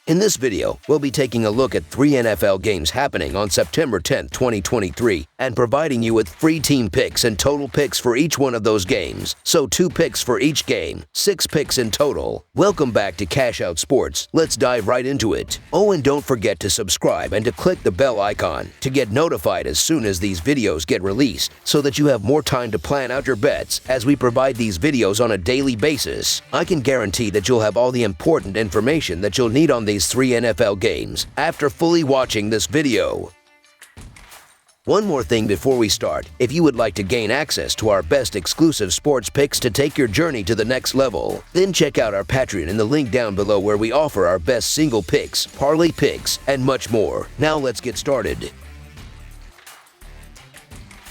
In this video, we'll be taking a look at 3 NFL games happening on September 10, 2023, and providing you with free team picks and total picks for each one of those games. So 2 picks for each game, 6 picks in total. Welcome back to Cash Out Sports. Let's dive right into it. Oh, and don't forget to subscribe and to click the bell icon to get notified as soon as these videos get released, so that you have more time to plan out your bets as we provide these videos on a daily basis. I can guarantee that you'll have all the important information that you'll need on these 3 NFL games after fully watching this video. One more thing before we start. If you would like to gain access to our best exclusive sports picks to take your journey to the next level, then check out our Patreon in the link down below, where we offer our best single picks, parlay picks, and much more. Now let's get started.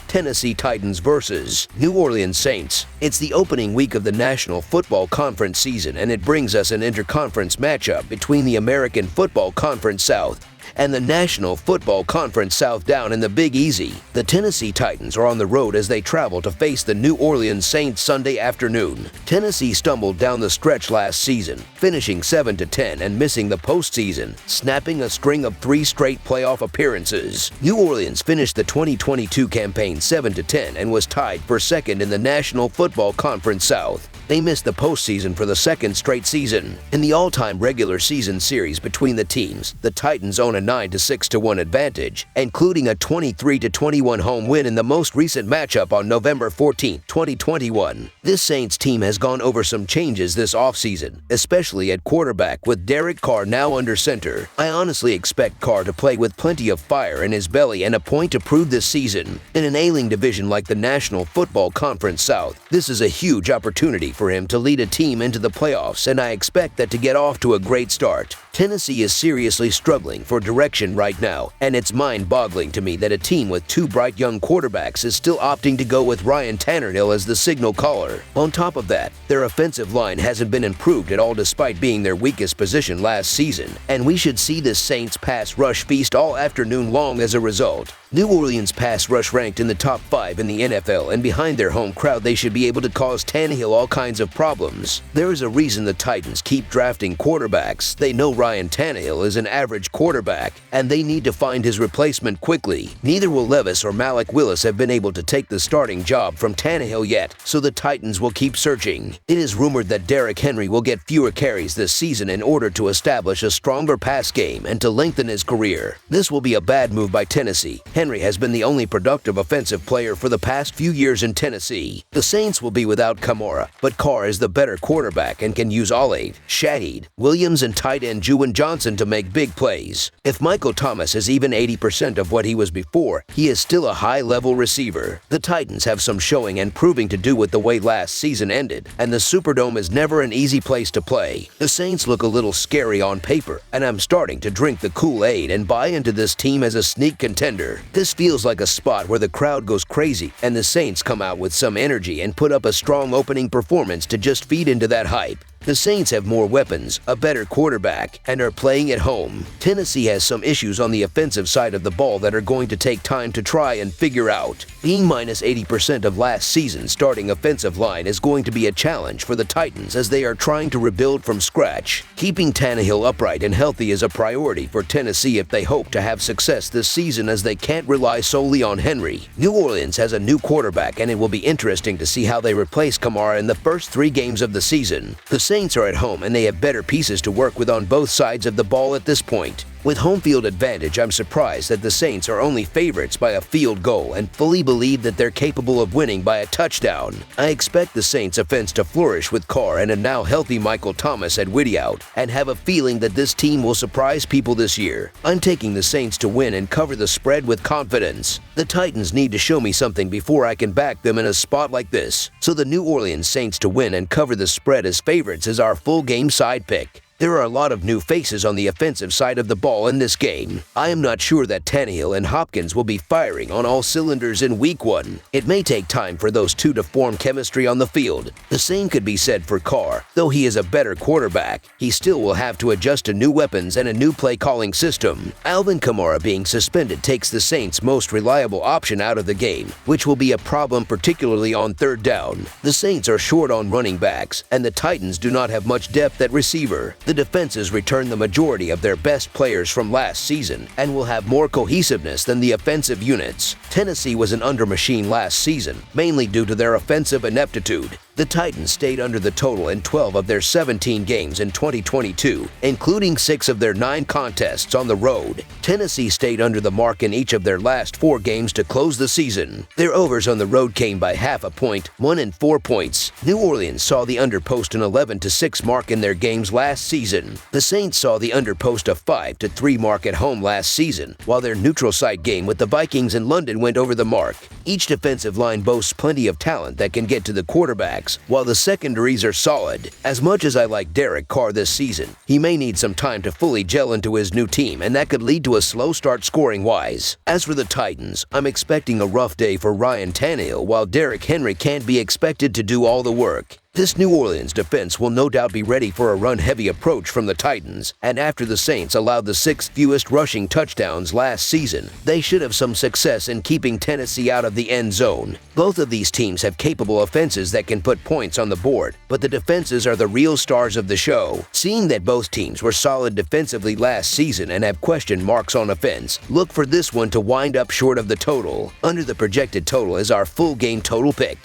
Tennessee Titans versus New Orleans Saints. It's the opening week of the National Football Conference season, and it brings us an interconference matchup between the American Football Conference South and the National Football Conference South down in the Big Easy. The Tennessee Titans are on the road as they travel to face the New Orleans Saints Sunday afternoon. Tennessee stumbled down the stretch last season, finishing 7-10 and missing the postseason, snapping a string of 3 straight playoff appearances. New Orleans finished the 2022 campaign 7-10 and was tied for second in the National Football Conference South. They missed the postseason for the 2nd straight season. In the all-time regular season series between the teams, the Titans own a 9-6-1 advantage, including a 23-21 home win in the most recent matchup on November 14, 2021. This Saints team has gone over some changes this offseason, especially at quarterback, with Derek Carr now under center. I honestly expect Carr to play with plenty of fire in his belly and a point to prove this season. In an ailing division like the National Football Conference South, this is a huge opportunity for him to lead a team into the playoffs, and I expect that to get off to a great start. Tennessee is seriously struggling for direction right now, and it's mind-boggling to me that a team with 2 bright young quarterbacks is still opting to go with Ryan Tannehill as the signal caller. On top of that, their offensive line hasn't been improved at all despite being their weakest position last season, and we should see this Saints pass rush feast all afternoon long as a result. New Orleans pass rush ranked in the top 5 in the NFL, and behind their home crowd they should be able to cause Tannehill all kinds of problems. There is a reason the Titans keep drafting quarterbacks. They know Ryan Tannehill is an average quarterback, and they need to find his replacement quickly. Neither Will Levis or Malik Willis have been able to take the starting job from Tannehill yet, so the Titans will keep searching. It is rumored that Derrick Henry will get fewer carries this season in order to establish a stronger pass game and to lengthen his career. This will be a bad move by Tennessee. Henry has been the only productive offensive player for the past few years in Tennessee. The Saints will be without Kamara, but Carr is the better quarterback and can use Olive, Shahid, Williams, and tight end Juwan Johnson to make big plays. If Michael Thomas is even 80% of what he was before, he is still a high-level receiver. The Titans have some showing and proving to do with the way last season ended, and the Superdome is never an easy place to play. The Saints look a little scary on paper, and I'm starting to drink the Kool-Aid and buy into this team as a sneak contender. This feels like a spot where the crowd goes crazy, and the Saints come out with some energy and put up a strong opening performance to just feed into that hype. The Saints have more weapons, a better quarterback, and are playing at home. Tennessee has some issues on the offensive side of the ball that are going to take time to try and figure out. Being minus 80% of last season's starting offensive line is going to be a challenge for the Titans as they are trying to rebuild from scratch. Keeping Tannehill upright and healthy is a priority for Tennessee if they hope to have success this season, as they can't rely solely on Henry. New Orleans has a new quarterback, and it will be interesting to see how they replace Kamara in the first 3 games of the season. The Saints are at home, and they have better pieces to work with on both sides of the ball at this point. With home field advantage, I'm surprised that the Saints are only favorites by a field goal and fully believe that they're capable of winning by a touchdown. I expect the Saints offense to flourish with Carr and a now healthy Michael Thomas at wideout, and have a feeling that this team will surprise people this year. I'm taking the Saints to win and cover the spread with confidence. The Titans need to show me something before I can back them in a spot like this, so the New Orleans Saints to win and cover the spread as favorites is our full game side pick. There are a lot of new faces on the offensive side of the ball in this game. I am not sure that Tannehill and Hopkins will be firing on all cylinders in Week 1. It may take time for those two to form chemistry on the field. The same could be said for Carr. Though he is a better quarterback, he still will have to adjust to new weapons and a new play-calling system. Alvin Kamara being suspended takes the Saints' most reliable option out of the game, which will be a problem particularly on third down. The Saints are short on running backs, and the Titans do not have much depth at receiver. The defenses return the majority of their best players from last season and will have more cohesiveness than the offensive units. Tennessee was an under-machine last season, mainly due to their offensive ineptitude. The Titans stayed under the total in 12 of their 17 games in 2022, including 6 of their 9 contests on the road. Tennessee stayed under the mark in each of their last 4 games to close the season. Their overs on the road came by half a point, 1 and 4 points. New Orleans saw the under post an 11-6 mark in their games last season. The Saints saw the under post a 5-3 mark at home last season, while their neutral site game with the Vikings in London went over the mark. Each defensive line boasts plenty of talent that can get to the quarterbacks, while the secondaries are solid. As much as I like Derek Carr this season, he may need some time to fully gel into his new team, and that could lead to a slow start scoring-wise. As for the Titans, I'm expecting a rough day for Ryan Tannehill, while Derrick Henry can't be expected to do all the work. This New Orleans defense will no doubt be ready for a run-heavy approach from the Titans, and after the Saints allowed the 6th fewest rushing touchdowns last season, they should have some success in keeping Tennessee out of the end zone. Both of these teams have capable offenses that can put points on the board, but the defenses are the real stars of the show. Seeing that both teams were solid defensively last season and have question marks on offense, look for this one to wind up short of the total. Under the projected total is our full game total pick.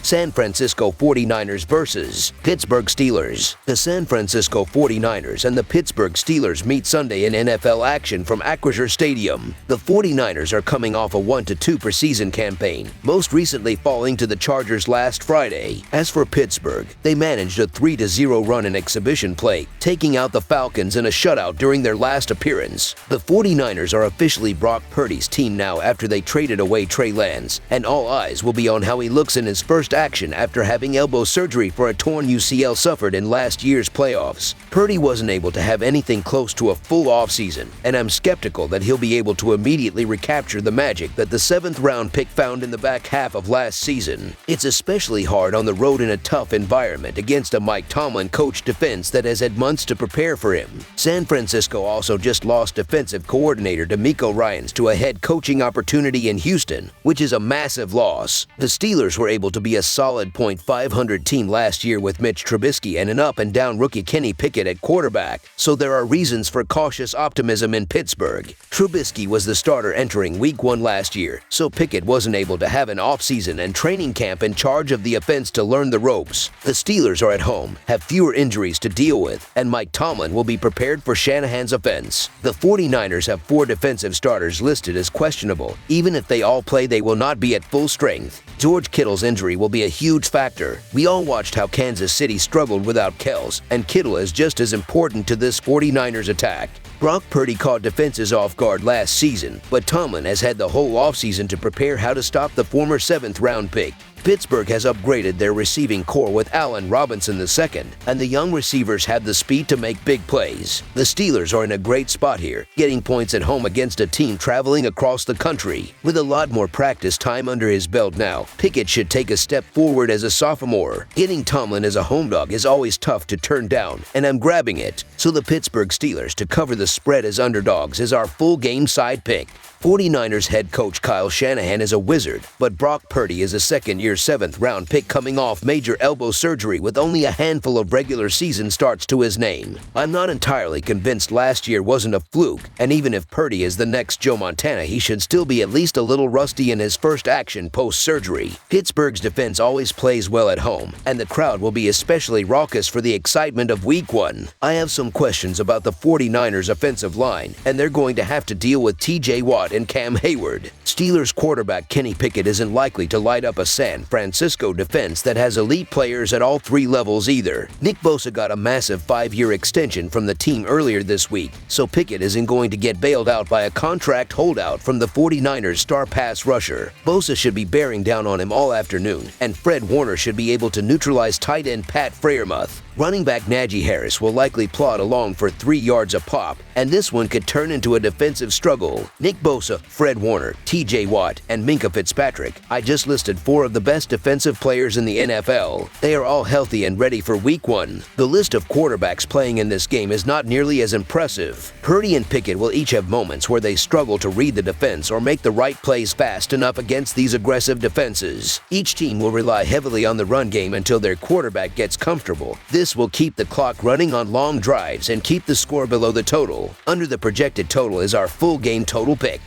San Francisco 49ers versus Pittsburgh Steelers. The San Francisco 49ers and the Pittsburgh Steelers meet Sunday in NFL action from Acrisure Stadium. The 49ers are coming off a 1-2 per season campaign, most recently falling to the Chargers last Friday. As for Pittsburgh, they managed a 3-0 run in exhibition play, taking out the Falcons in a shutout during their last appearance. The 49ers are officially Brock Purdy's team now after they traded away Trey Lance, and all eyes will be on how he looks in his first action after having elbow surgery for a torn UCL suffered in last year's playoffs. Purdy wasn't able to have anything close to a full offseason, and I'm skeptical that he'll be able to immediately recapture the magic that the 7th round pick found in the back half of last season. It's especially hard on the road in a tough environment against a Mike Tomlin coached defense that has had months to prepare for him. San Francisco also just lost defensive coordinator DeMeco Ryans to a head coaching opportunity in Houston, which is a massive loss. The Steelers were able to be a solid .500 team last year with Mitch Trubisky and an up-and-down rookie Kenny Pickett at quarterback, so there are reasons for cautious optimism in Pittsburgh. Trubisky was the starter entering Week 1 last year, so Pickett wasn't able to have an offseason and training camp in charge of the offense to learn the ropes. The Steelers are at home, have fewer injuries to deal with, and Mike Tomlin will be prepared for Shanahan's offense. The 49ers have 4 defensive starters listed as questionable. Even if they all play, they will not be at full strength. George Kittle's injury will be a huge factor. We all watched how Kansas City struggled without Kelce, and Kittle is just as important to this 49ers attack. Brock Purdy caught defenses off guard last season, but Tomlin has had the whole offseason to prepare how to stop the former 7th round pick. Pittsburgh has upgraded their receiving core with Allen Robinson II, and the young receivers have the speed to make big plays. The Steelers are in a great spot here, getting points at home against a team traveling across the country. With a lot more practice time under his belt now, Pickett should take a step forward as a sophomore. Getting Tomlin as a home dog is always tough to turn down, and I'm grabbing it. So the Pittsburgh Steelers to cover the spread as underdogs is our full game side pick. 49ers head coach Kyle Shanahan is a wizard, but Brock Purdy is a second-year 7th round pick coming off major elbow surgery with only a handful of regular season starts to his name. I'm not entirely convinced last year wasn't a fluke, and even if Purdy is the next Joe Montana, he should still be at least a little rusty in his first action post-surgery. Pittsburgh's defense always plays well at home, and the crowd will be especially raucous for the excitement of Week 1. I have some questions about the 49ers offensive line, and they're going to have to deal with TJ Watt and Cam Hayward. Steelers quarterback Kenny Pickett isn't likely to light up a San Francisco defense that has elite players at all 3 levels either. Nick Bosa got a massive 5-year extension from the team earlier this week, so Pickett isn't going to get bailed out by a contract holdout from the 49ers star pass rusher. Bosa should be bearing down on him all afternoon, and Fred Warner should be able to neutralize tight end Pat Freiermuth. Running back Najee Harris will likely plod along for 3 yards a pop, and this one could turn into a defensive struggle. Nick Bosa, Fred Warner, TJ Watt, and Minkah Fitzpatrick. I just listed 4 of the best best defensive players in the NFL. They are all healthy and ready for Week 1. The list of quarterbacks playing in this game is not nearly as impressive. Purdy and Pickett will each have moments where they struggle to read the defense or make the right plays fast enough against these aggressive defenses. Each team will rely heavily on the run game until their quarterback gets comfortable. This will keep the clock running on long drives and keep the score below the total. Under the projected total is our full game total pick.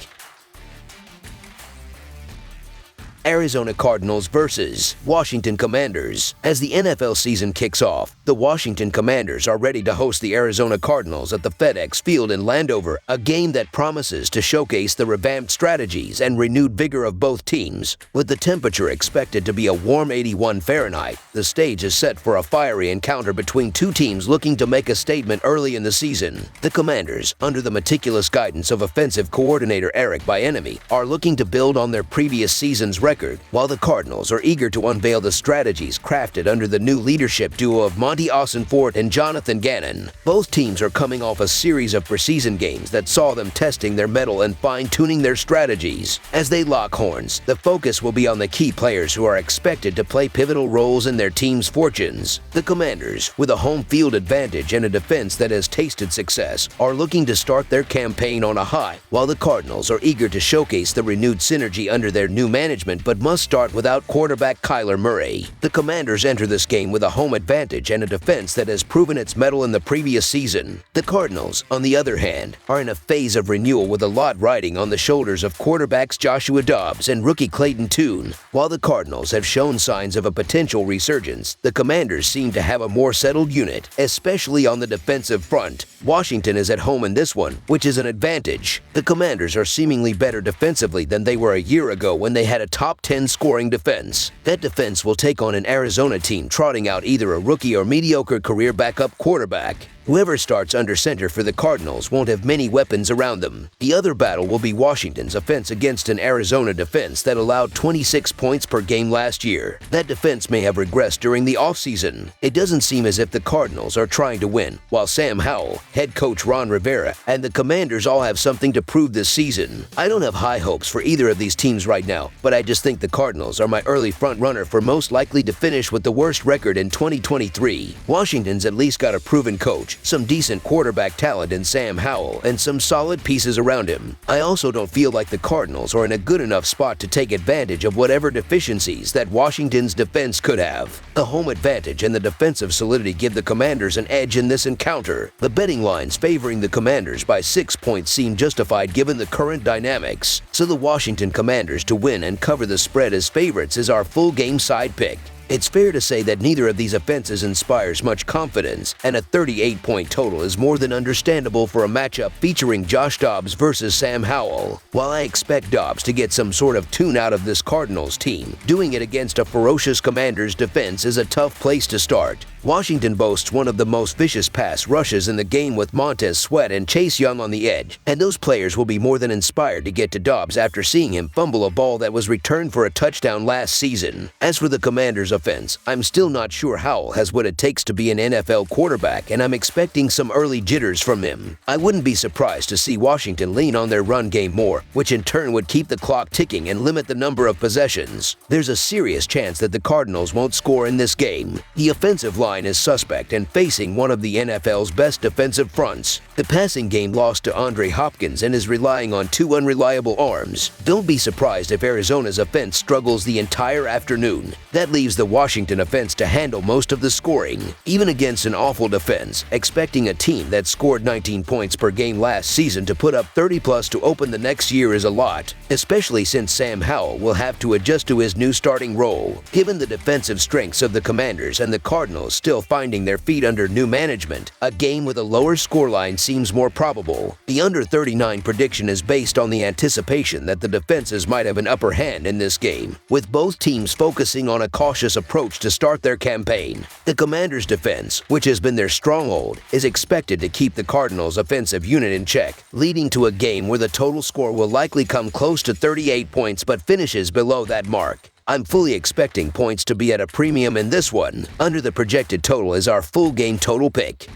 Arizona Cardinals versus Washington Commanders. As the NFL season kicks off, the Washington Commanders are ready to host the Arizona Cardinals at the FedEx Field in Landover, a game that promises to showcase the revamped strategies and renewed vigor of both teams. With the temperature expected to be a warm 81 Fahrenheit, the stage is set for a fiery encounter between two teams looking to make a statement early in the season. The Commanders, under the meticulous guidance of offensive coordinator Eric Bieniemy, are looking to build on their previous season's record, while the Cardinals are eager to unveil the strategies crafted under the new leadership duo of Monty Austin-Fort and Jonathan Gannon. Both teams are coming off a series of preseason games that saw them testing their mettle and fine-tuning their strategies. As they lock horns, the focus will be on the key players who are expected to play pivotal roles in their team's fortunes. The Commanders, with a home field advantage and a defense that has tasted success, are looking to start their campaign on a high, while the Cardinals are eager to showcase the renewed synergy under their new management but must start without quarterback Kyler Murray. The Commanders enter this game with a home advantage and a defense that has proven its mettle in the previous season. The Cardinals, on the other hand, are in a phase of renewal with a lot riding on the shoulders of quarterbacks Joshua Dobbs and rookie Clayton Tune. While the Cardinals have shown signs of a potential resurgence, the Commanders seem to have a more settled unit, especially on the defensive front. Washington is at home in this one, which is an advantage. The Commanders are seemingly better defensively than they were a year ago when they had a top 10 scoring defense. That defense will take on an Arizona team trotting out either a rookie or mediocre career backup quarterback. Whoever starts under center for the Cardinals won't have many weapons around them. The other battle will be Washington's offense against an Arizona defense that allowed 26 points per game last year. That defense may have regressed during the offseason. It doesn't seem as if the Cardinals are trying to win, while Sam Howell, head coach Ron Rivera, and the Commanders all have something to prove this season. I don't have high hopes for either of these teams right now, but I just think the Cardinals are my early front runner for most likely to finish with the worst record in 2023. Washington's at least got a proven coach, some decent quarterback talent in Sam Howell, and some solid pieces around him. I also don't feel like the Cardinals are in a good enough spot to take advantage of whatever deficiencies that Washington's defense could have. The home advantage and the defensive solidity give the Commanders an edge in this encounter. The betting lines favoring the Commanders by 6 points seem justified given the current dynamics, so the Washington Commanders to win and cover the spread as favorites is our full game side pick. It's fair to say that neither of these offenses inspires much confidence, and a 38-point total is more than understandable for a matchup featuring Josh Dobbs versus Sam Howell. While I expect Dobbs to get some sort of tune out of this Cardinals team, doing it against a ferocious Commanders defense is a tough place to start. Washington boasts one of the most vicious pass rushes in the game with Montez Sweat and Chase Young on the edge, and those players will be more than inspired to get to Dobbs after seeing him fumble a ball that was returned for a touchdown last season. As for the Commanders' offense, I'm still not sure Howell has what it takes to be an NFL quarterback, and I'm expecting some early jitters from him. I wouldn't be surprised to see Washington lean on their run game more, which in turn would keep the clock ticking and limit the number of possessions. There's a serious chance that the Cardinals won't score in this game. The offensive line is suspect and facing one of the NFL's best defensive fronts. The passing game lost to Andre Hopkins and is relying on two unreliable arms. Don't be surprised if Arizona's offense struggles the entire afternoon. That leaves the Washington offense to handle most of the scoring. Even against an awful defense, expecting a team that scored 19 points per game last season to put up 30+ to open the next year is a lot, especially since Sam Howell will have to adjust to his new starting role. Given the defensive strengths of the Commanders and the Cardinals still finding their feet under new management, a game with a lower scoreline seems more probable. The under 39 prediction is based on the anticipation that the defenses might have an upper hand in this game, with both teams focusing on a cautious approach to start their campaign. The Commanders' defense, which has been their stronghold, is expected to keep the Cardinals' offensive unit in check, leading to a game where the total score will likely come close to 38 points but finishes below that mark. I'm fully expecting points to be at a premium in this one. Under the projected total is our full game total pick.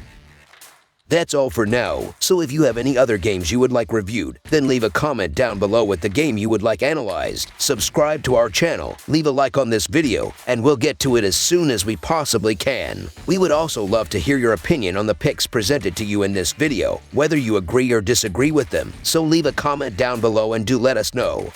That's all for now, so if you have any other games you would like reviewed, then leave a comment down below with the game you would like analyzed. Subscribe to our channel, leave a like on this video, and we'll get to it as soon as we possibly can. We would also love to hear your opinion on the picks presented to you in this video, whether you agree or disagree with them, so leave a comment down below and do let us know.